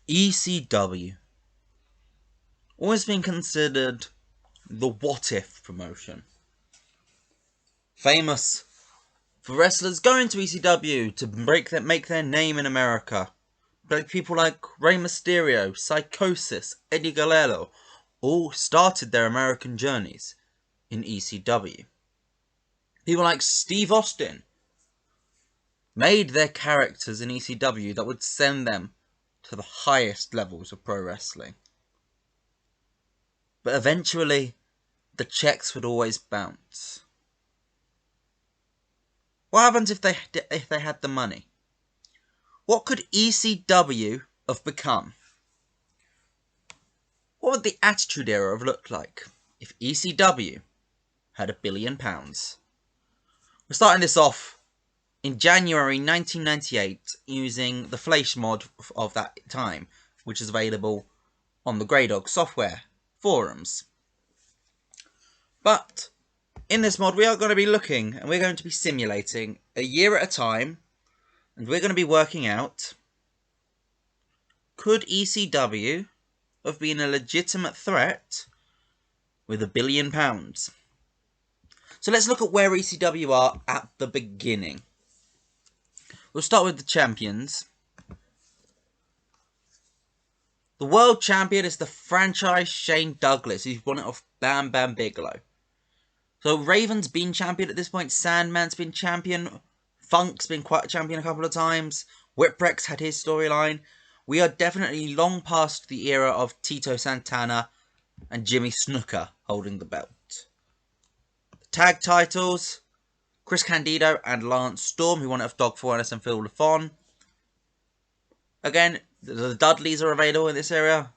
ECW. Always been considered the what-if promotion. Famous for wrestlers going to ECW to make their name in America. But people like Rey Mysterio, Psychosis, Eddie Guerrero all started their American journeys in ECW. People like Steve Austin made their characters in ECW that would send them to the highest levels of pro wrestling. But eventually, the checks would always bounce. What happens if they had the money? What could ECW have become? What would the Attitude Era have looked like if ECW had £1 billion? We're starting this off in January 1998 using the Flash mod of that time, which is available on the Grey Dog software forums. But in this mod we are going to be looking and we're going to be simulating a year at a time, and we're going to be working out, could ECW have been a legitimate threat with £1 billion? So let's look at where ECW are at the beginning. We'll start with the champions. The world champion is the franchise Shane Douglas, who's won it off Bam Bam Bigelow. So Raven's been champion at this point, Sandman's been champion, Funk's been quite a champion a couple of times, Whipwreck's had his storyline. We are definitely long past the era of Tito Santana and Jimmy Snuka holding the belt. The tag titles, Chris Candido and Lance Storm, who won it off Dog Furness and Phil LaFon. Again, the Dudleys are available in this area.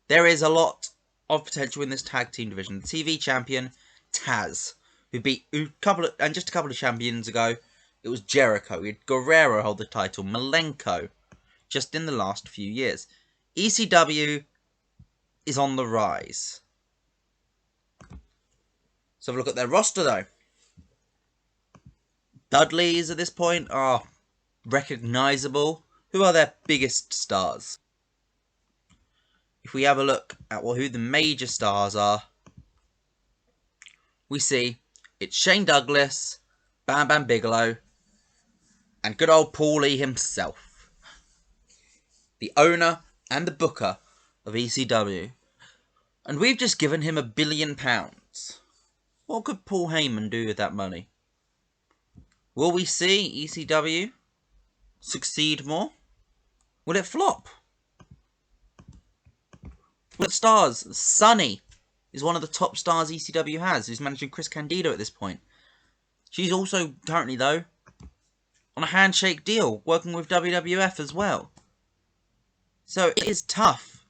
There is a lot of potential in this tag team division. The TV champion, Taz, who beat just a couple of champions ago, it was Jericho. We had Guerrero hold the title, Malenko, just in the last few years. ECW is on the rise. So have a look at their roster though. Dudleys at this point are recognisable. Who are their biggest stars? If we have a look at who the major stars are, we see it's Shane Douglas, Bam Bam Bigelow, and good old Paulie himself, the owner and the booker of ECW. And we've just given him £1 billion. What could Paul Heyman do with that money? Will we see ECW succeed more? Will it flop? Will it stars? Sunny is one of the top stars ECW has, who's managing Chris Candido at this point. She's also currently, though, on a handshake deal, working with WWF as well. So it is tough.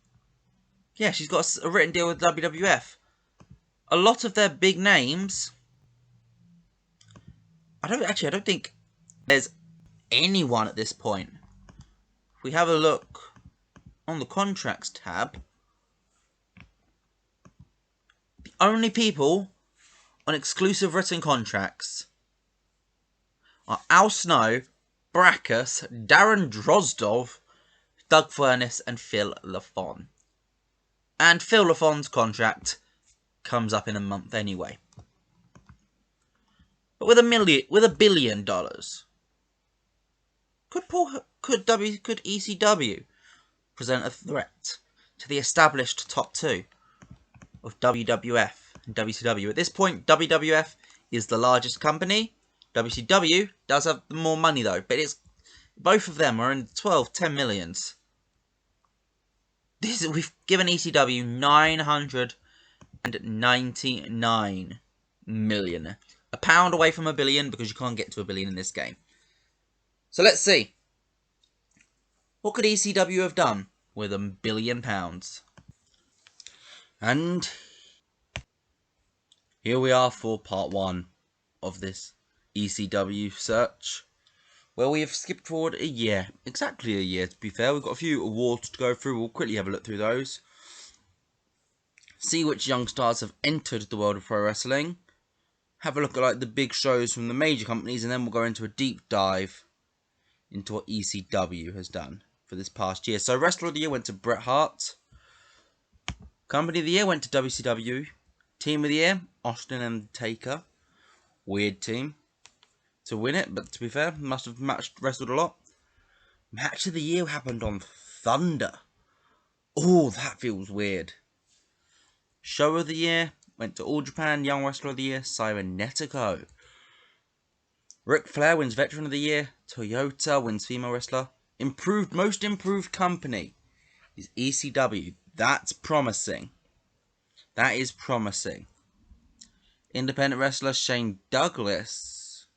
Yeah, she's got a written deal with WWF. A lot of their big names, I don't think there's anyone at this point. If we have a look on the contracts tab, the only people on exclusive written contracts are Al Snow, Brackus, Darren Drozdov, Doug Furness and Phil LaFon. And Phil LaFon's contract comes up in a month anyway. But with $1 billion, could ECW present a threat to the established top two of WWF and WCW? At this point, WWF is the largest company. WCW does have more money though, but both of them are in 10 millions. We've given ECW 999 million. A pound away from $1 billion, because you can't get to $1 billion in this game. So let's see. What could ECW have done with £1 billion? And here we are for part 1 of this ECW search, where we have skipped forward a year. Exactly a year, to be fair. We've got a few awards to go through. We'll quickly have a look through those. See which young stars have entered the world of pro wrestling. Have a look at the big shows from the major companies, and then we'll go into a deep dive into what ECW has done. for this past year. So Wrestler of the Year went to Bret Hart. Company of the Year went to WCW. Team of the Year, Austin and Taker. Weird team to win it, but to be fair, must have wrestled a lot. Match of the Year happened on Thunder. Oh, that feels weird. Show of the Year went to All Japan. Young Wrestler of the Year, Siren Netiko. Ric Flair wins Veteran of the Year. Toyota wins Female Wrestler. Most Improved Company is ECW. That's promising. That is promising. Independent Wrestler Shane Douglas.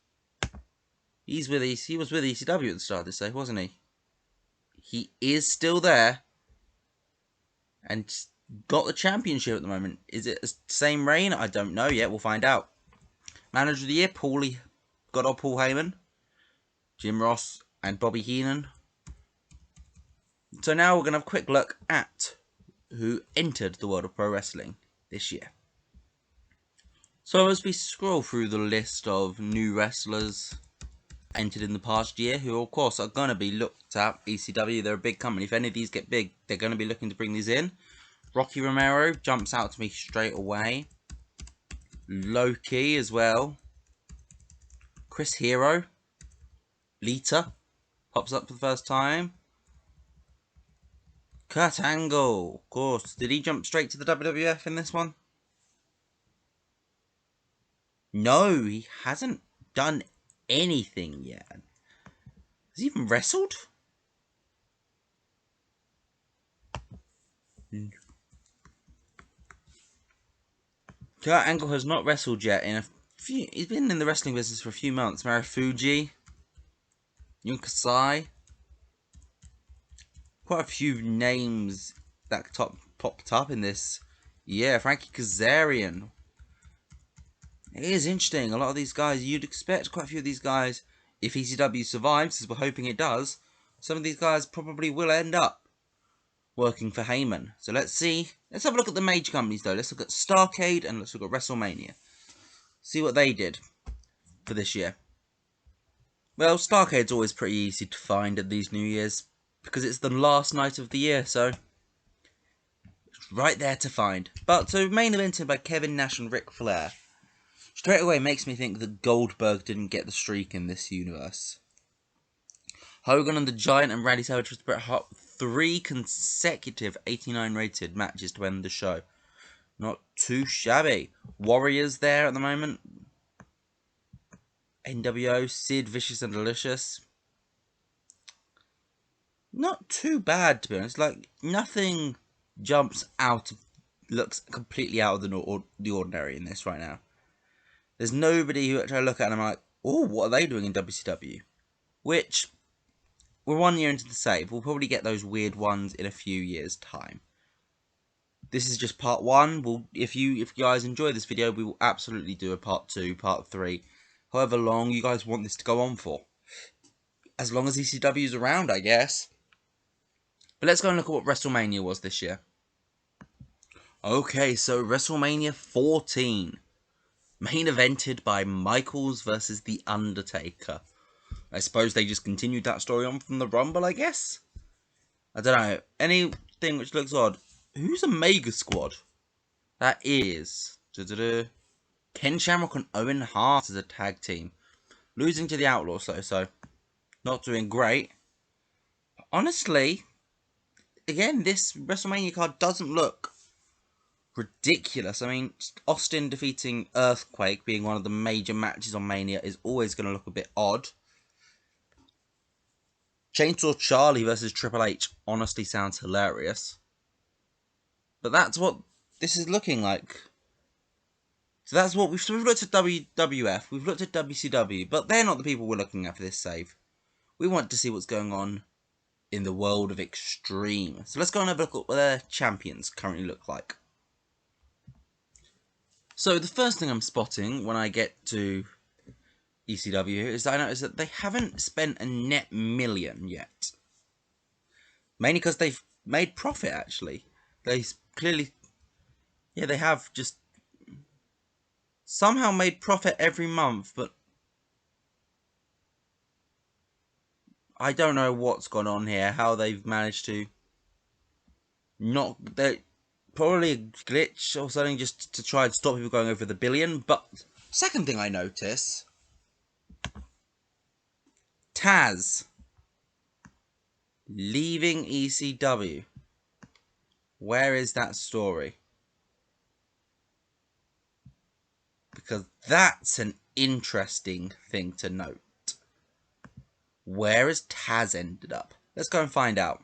He was with ECW at the start of this day, wasn't he? He is still there. And got the championship at the moment. Is it the same reign? I don't know yet. We'll find out. Manager of the Year, good old Paul Heyman. Jim Ross and Bobby Heenan. So now we're going to have a quick look at who entered the world of pro wrestling this year. So as we scroll through the list of new wrestlers entered in the past year, who of course are going to be looked at, ECW, they're a big company. If any of these get big, they're going to be looking to bring these in. Rocky Romero jumps out to me straight away. Loki as well. Chris Hero. Lita pops up for the first time. Kurt Angle, of course. Did he jump straight to the WWF in this one? No, he hasn't done anything yet. Has he even wrestled? Kurt Angle has not wrestled yet in a few. He's been in the wrestling business for a few months. Marufuji, Yun Kasai. Quite a few names that popped up in this. Yeah, Frankie Kazarian. It is interesting. A lot of these guys, you'd expect quite a few of these guys, if ECW survives, as we're hoping it does, some of these guys probably will end up working for Heyman. So let's see. Let's have a look at the major companies though. Let's look at Starrcade and let's look at WrestleMania. See what they did for this year. Well, Starrcade's always pretty easy to find at these New Year's because it's the last night of the year, so it's right there to find. But so main evented by Kevin Nash and Ric Flair. Straight away makes me think that Goldberg didn't get the streak in this universe. Hogan and the Giant and Randy Savage with Bret Hart, 3 consecutive 89 rated matches to end the show. Not too shabby. Warriors there at the moment. NWO, Sid, Vicious and Delicious. Not too bad, to be honest. Like, nothing jumps out, looks completely out of the ordinary in this right now. There's nobody who I look at and I'm like, oh, what are they doing in WCW? Which, we're 1 year into the save. We'll probably get those weird ones in a few years' time. This is just part 1. If you guys enjoy this video, we will absolutely do a part 2, part 3. However long you guys want this to go on for. As long as ECW is around, I guess. But let's go and look at what WrestleMania was this year. Okay, so WrestleMania 14. Main evented by Michaels versus The Undertaker. I suppose they just continued that story on from the Rumble, I guess? I don't know. Anything which looks odd. Who's a Mega Squad? That is Ken Shamrock and Owen Hart as a tag team. Losing to the Outlaws, though, so not doing great. Honestly, again, this WrestleMania card doesn't look ridiculous. I mean, Austin defeating Earthquake being one of the major matches on Mania is always going to look a bit odd. Chainsaw Charlie versus Triple H honestly sounds hilarious. But that's what this is looking like. So that's what we've looked at WWF, we've looked at WCW, but they're not the people we're looking at for this save. We want to see what's going on in the world of Extreme. So let's go and have a look at what their champions currently look like. So the first thing I'm spotting when I get to ECW is that I notice that they haven't spent a net million yet. Mainly because they've made profit, actually. They clearly, yeah, they have just somehow made profit every month, but I don't know what's gone on here, how they've managed to not... Probably a glitch or something just to try and stop people going over the billion. But second thing I notice, Taz leaving ECW. Where is that story? Because that's an interesting thing to note. Where has Taz ended up? Let's go and find out.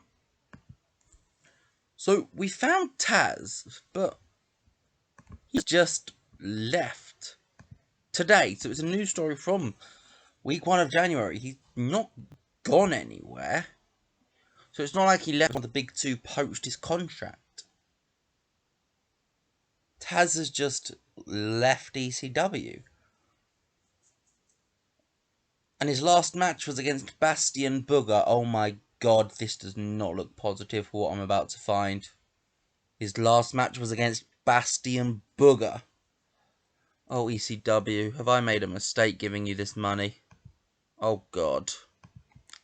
So we found Taz, but he's just left today. So it's a news story from week 1 of January. He's not gone anywhere. So it's not like he left when the big two poached his contract. Taz has just left ECW. And his last match was against Bastion Booger. Oh my god, this does not look positive for what I'm about to find. His last match was against Bastion Booger. Oh, ECW, have I made a mistake giving you this money? Oh god.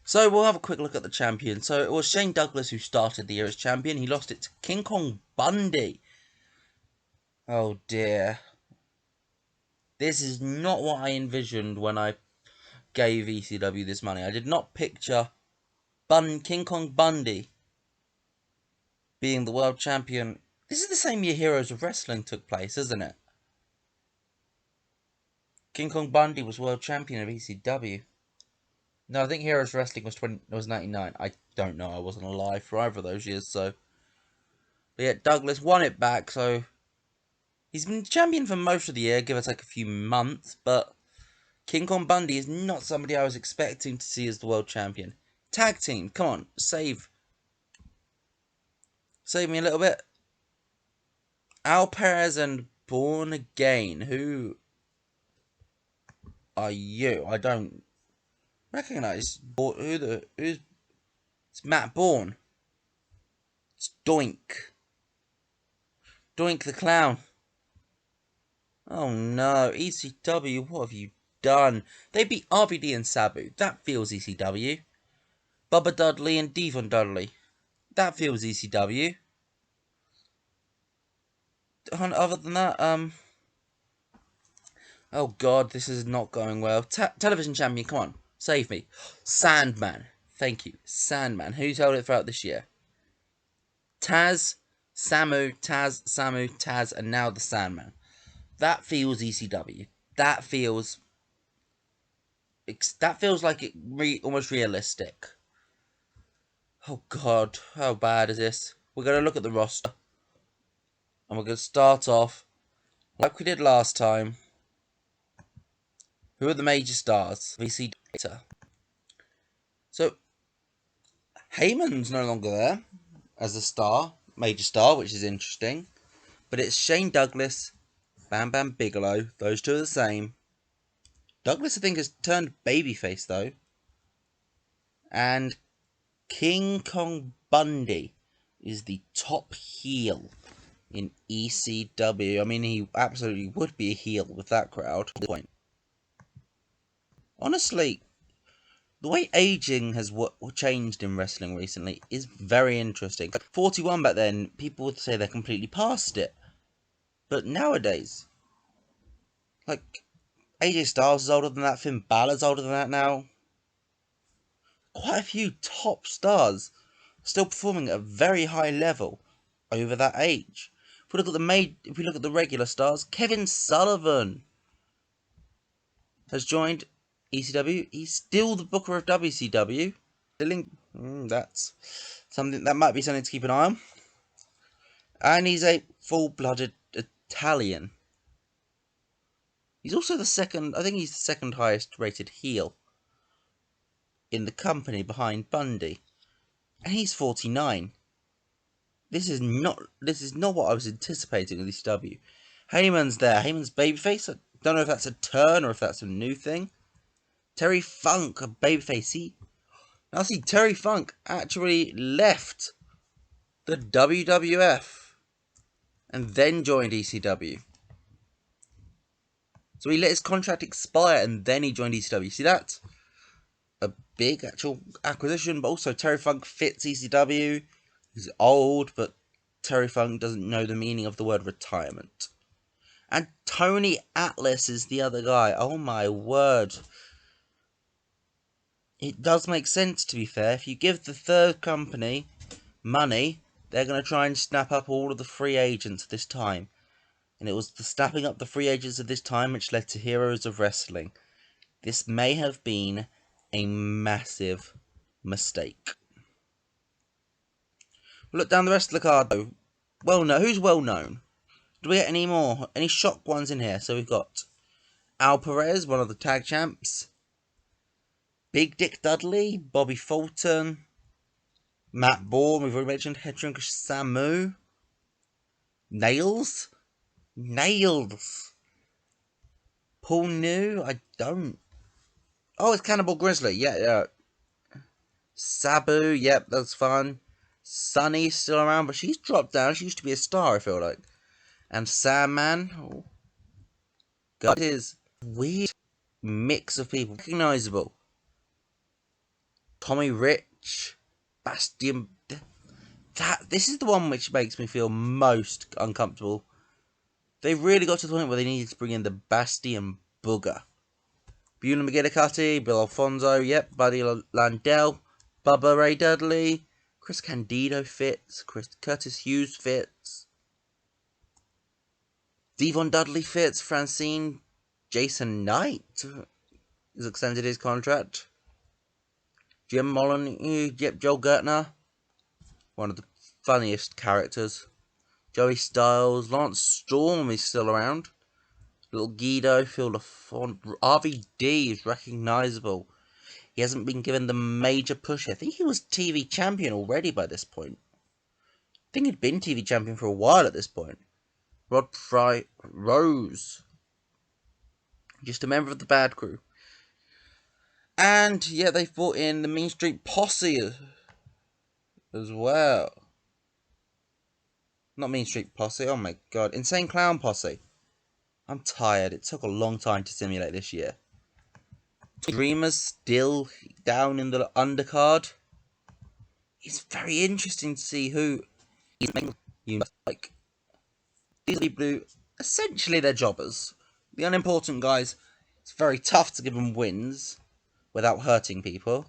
So we'll have a quick look at the champion. So it was Shane Douglas who started the year as champion. He lost it to King Kong Bundy. Oh dear. This is not what I envisioned when I gave ECW this money. I did not picture King Kong Bundy being the world champion. This is the same year Heroes of Wrestling took place, isn't it? King Kong Bundy was world champion of ECW. No, I think Heroes of Wrestling was 99. I don't know. I wasn't alive for either of those years, so. But yeah, Douglas won it back, so he's been champion for most of the year, give or take a few months, but King Kong Bundy is not somebody I was expecting to see as the world champion. Tag team, come on, save me a little bit. Al Perez and Born Again. Who are you? I don't recognize who's. It's Matt Bourne. It's Doink the Clown. Oh no, ECW, what have you done? They beat RVD and Sabu. That feels ECW. Bubba Dudley and Devon Dudley. That feels ECW. Other than that, oh god, this is not going well. Television champion, come on, save me. Sandman, thank you. Sandman, who's held it throughout this year? Taz, Samu, Taz, and now the Sandman. That feels ECW. That feels like it almost realistic. Oh god, how bad is this? We're going to look at the roster. And we're going to start off like we did last time. Who are the major stars? VC data. So, Heyman's no longer there as a star, major star, which is interesting. But it's Shane Douglas, Bam Bam Bigelow. Those two are the same. Douglas, I think, has turned babyface, though. And King Kong Bundy is the top heel in ECW. I mean, he absolutely would be a heel with that crowd. Honestly, the way aging has changed in wrestling recently is very interesting. 41 back then, people would say they're completely past it. But nowadays, like, AJ Styles is older than that, Finn Balor's older than that now. Quite a few top stars still performing at a very high level over that age. If we look at the regular stars, Kevin Sullivan has joined ECW. He's still the booker of WCW. That's something that might be something to keep an eye on. And he's a full-blooded Italian. He's also the second. I think he's the second highest rated heel in the company behind Bundy, and he's 49. This is not what I was anticipating with ECW. Heyman's there. Heyman's babyface. I don't know if that's a turn or if that's a new thing. Terry Funk, a babyface. Now see, Terry Funk actually left the WWF and then joined ECW. So he let his contract expire and then he joined ECW. See, that's a big actual acquisition, but also Terry Funk fits ECW. He's old, but Terry Funk doesn't know the meaning of the word retirement. And Tony Atlas is the other guy. Oh my word. It does make sense, to be fair. If you give the third company money, they're going to try and snap up all of the free agents at this time. And it was the snapping up the free agents at this time which led to Heroes of Wrestling. This may have been a massive mistake. Look down the rest of the card though. Who's well known? Do we get any more? Any shock ones in here? So we've got Al Perez, one of the tag champs. Big Dick Dudley, Bobby Fulton, Matt Bourne, we've already mentioned, Headshrinker Samu. Nails. Paul New, I don't. Oh, it's Cannibal Grizzly, yeah. Sabu, yep, that's fun. Sunny's still around, but she's dropped down. She used to be a star, I feel like. And Sandman. Oh. God, it is weird mix of people. Recognizable. Tommy Rich. Bastion. This is the one which makes me feel most uncomfortable. They really got to the point where they needed to bring in the Bastion Booger. Beulah McGillicuddy, Bill Alfonso, yep, Buddy Landell, Bubba Ray Dudley, Chris Candido fits, Curtis Hughes fits, Devon Dudley fits, Francine, Jason Knight has extended his contract, Jim Molyneux, yep, Joel Gertner, one of the funniest characters, Joey Styles, Lance Storm is still around, Little Guido, Phil LaFont, RVD is recognisable. He hasn't been given the major push. I think he was TV champion already by this point. I think he'd been TV champion for a while at this point. Rod Fry Rose. Just a member of the Bad Crew. And, yeah, they've brought in the Mean Street Posse as well. Not Mean Street Posse, oh my god. Insane Clown Posse. I'm tired. It took a long time to simulate this year. Dreamers still down in the undercard. It's very interesting to see who is making you like. These people who essentially they're jobbers. The unimportant guys, it's very tough to give them wins without hurting people.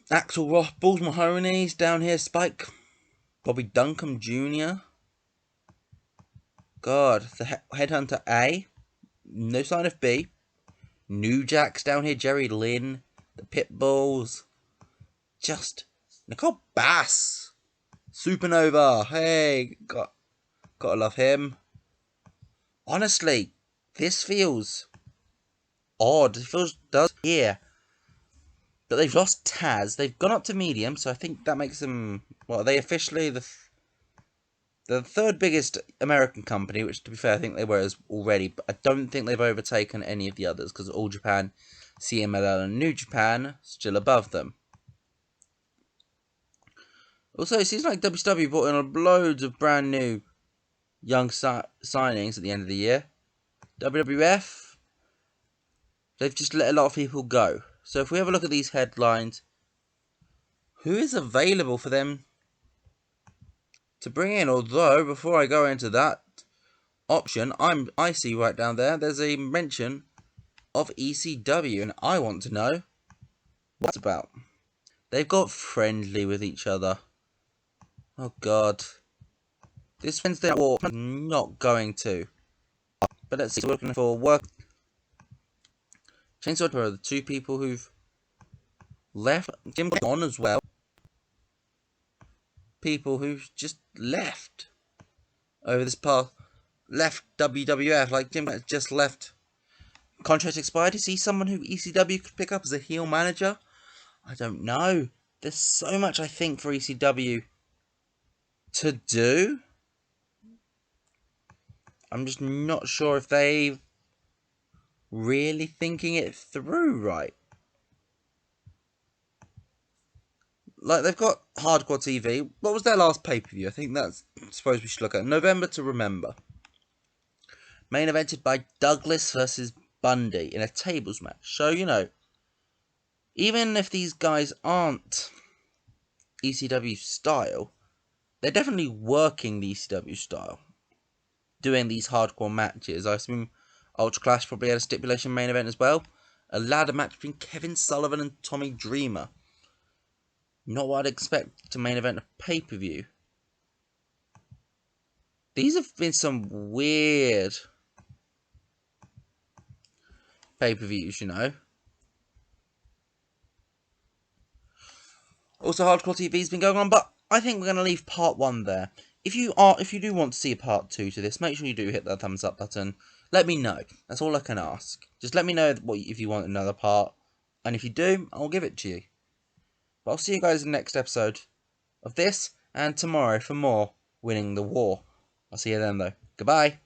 Axel Ross, Balls Mahoney's down here, Spike. Bobby Duncombe Jr. God, the Headhunter A. No sign of B. New Jacks down here, Jerry Lynn. The Pitbulls. Just Nicole Bass. Supernova. Hey, gotta love him. Honestly, this feels odd. It does here. But they've lost Taz. They've gone up to medium, so I think that makes them. Well, are they officially the third biggest American company, which to be fair I think they were already, but I don't think they've overtaken any of the others because All Japan, CMLL and New Japan still above them. Also, it seems like WCW brought in loads of brand new young signings at the end of the year. WWF, they've just let a lot of people go. So if we have a look at these headlines, who is available for them to bring in? Although, before I go into that option, I see right down there, there's a mention of ECW, and I want to know what's about. They've got friendly with each other. Oh god. This Wednesday war, I'm not going to. But let's see, we're looking for work. Chainsaw are the two people who've left. Jim on as well. People who've just left over this path. Left WWF, like Jim has just left. Contract expired. Is he someone who ECW could pick up as a heel manager? I don't know. There's so much, I think, for ECW to do. I'm just not sure if they've really thinking it through right. Like, they've got Hardcore TV. What was their last pay-per-view? I think that's, I suppose we should look at. November to Remember. Main evented by Douglas versus Bundy in a tables match. So, you know, even if these guys aren't ECW style, they're definitely working the ECW style, doing these hardcore matches. I assume Ultra Clash probably had a stipulation main event as well. A ladder match between Kevin Sullivan and Tommy Dreamer. Not what I'd expect to main event a pay-per-view. These have been some weird pay-per-views, you know. Also, Hardcore TV's been going on, but I think we're going to leave part 1 there. If you do want to see a part 2 to this, make sure you do hit that thumbs up button. Let me know. That's all I can ask. Just let me know if you want another part, and if you do, I'll give it to you. But I'll see you guys in the next episode of this, and tomorrow for more Winning the War. I'll see you then, though. Goodbye.